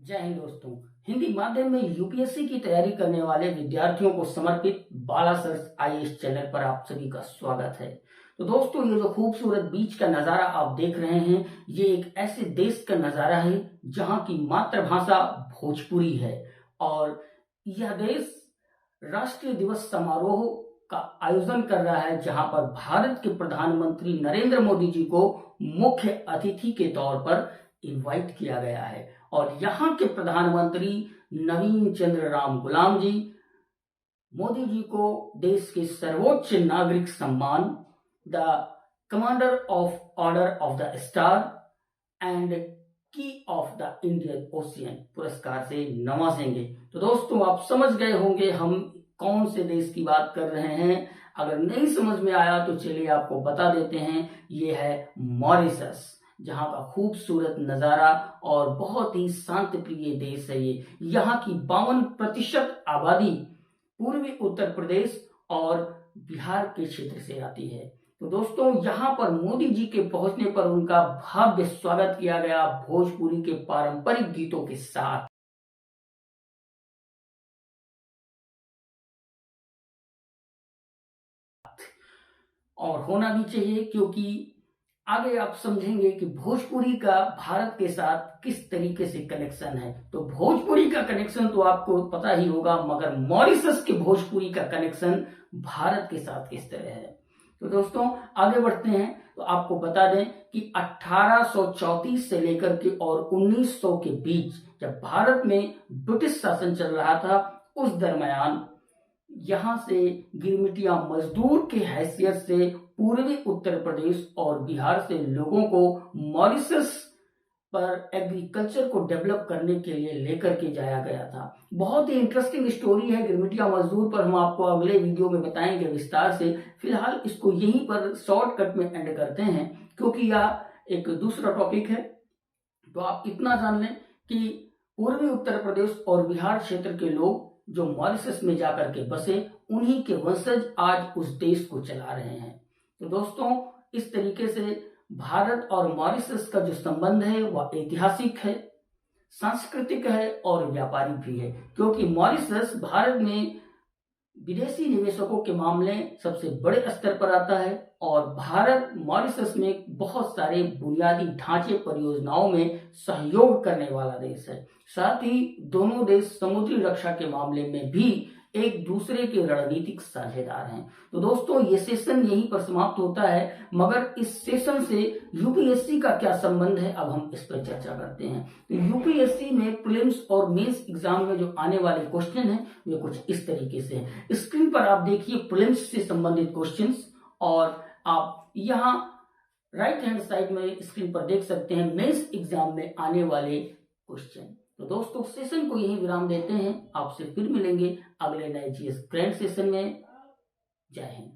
जय हिंद दोस्तों। हिंदी माध्यम में यूपीएससी की तैयारी करने वाले विद्यार्थियों को समर्पित बाला सर्च आईएएस चैनल पर आप सभी का स्वागत है। तो दोस्तों, ये जो खूबसूरत बीच का नजारा आप देख रहे हैं, ये एक ऐसे देश का नजारा है जहां की मातृभाषा भोजपुरी है और यह देश राष्ट्रीय दिवस समारोह का आयोजन कर रहा है, जहां पर भारत के प्रधानमंत्री नरेंद्र मोदी जी को मुख्य अतिथि के तौर पर इनवाइट किया गया है। और यहाँ के प्रधानमंत्री नवीन चंद्र राम गुलाम जी मोदी जी को देश के सर्वोच्च नागरिक सम्मान the commander of order of the star and की ऑफ द इंडियन ओशियन पुरस्कार से नवाजेंगे। तो दोस्तों, आप समझ गए होंगे हम कौन से देश की बात कर रहे हैं। अगर नहीं समझ में आया तो चलिए आपको बता देते हैं, ये है मॉरिशस, जहां का खूबसूरत नजारा और बहुत ही शांत प्रिय देश है ये। यहाँ की 52% आबादी पूर्वी उत्तर प्रदेश और बिहार के क्षेत्र से आती है। तो दोस्तों, यहाँ पर मोदी जी के पहुंचने पर उनका भव्य स्वागत किया गया भोजपुरी के पारंपरिक गीतों के साथ। और होना भी चाहिए, क्योंकि आगे आप समझेंगे कि भोजपुरी का भारत के साथ किस तरीके से कनेक्शन है। तो भोजपुरी का कनेक्शन तो आपको पता ही होगा, मगर मॉरिशस के भोजपुरी का कनेक्शन भारत के साथ किस तरह है। तो दोस्तों, आगे बढ़ते हैं तो आपको बता दें कि 1834 से लेकर के और 1900 के बीच, जब भारत में ब्रिटिश शासन चल रहा था, उस दरमियान यहाँ से गिरमिटिया मजदूर की हैसियत से पूर्वी उत्तर प्रदेश और बिहार से लोगों को मॉरिशस पर एग्रीकल्चर को डेवलप करने के लिए लेकर के जाया गया था। बहुत ही इंटरेस्टिंग स्टोरी है गिरमिटिया मजदूर पर, हम आपको अगले वीडियो में बताएंगे विस्तार से। फिलहाल इसको यहीं पर शॉर्टकट में एंड करते हैं, क्योंकि यह एक दूसरा टॉपिक है। तो आप इतना जान लें कि पूर्वी उत्तर प्रदेश और बिहार क्षेत्र के लोग जो मॉरिशस में जाकर के बसे, उन्हीं के वंशज आज उस देश को चला रहे हैं। तो दोस्तों, इस तरीके से भारत और मॉरिशस का जो संबंध है वह ऐतिहासिक है, सांस्कृतिक है और व्यापारिक भी है, क्योंकि मॉरिशस भारत में विदेशी निवेशकों के मामले सबसे बड़े स्तर पर आता है और भारत मॉरिशस में बहुत सारे बुनियादी ढांचे परियोजनाओं में सहयोग करने वाला देश है। साथ ही दोनों देश समुद्री रक्षा के मामले में भी एक दूसरे के रणनीतिक साझेदार हैं। तो दोस्तों, ये सेशन यहीं पर समाप्त होता है, मगर इस सेशन से यूपीएससी का क्या संबंध है, अब हम इस पर चर्चा करते हैं। तो यूपीएससी में प्रीलिम्स और मेंस एग्जाम में जो आने वाले क्वेश्चन हैं वे कुछ इस तरीके से हैं। स्क्रीन पर आप देखिए प्रीलिम्स से संबंधित क्वेश्चंस, और आप यहाँ राइट हैंड साइड में स्क्रीन पर देख सकते हैं मेंस एग्जाम में आने वाले क्वेश्चन। तो दोस्तों, सेशन को यहीं विराम देते हैं, आपसे फिर मिलेंगे अगले नए जीएस ग्रैंड सेशन में। जय हिंद।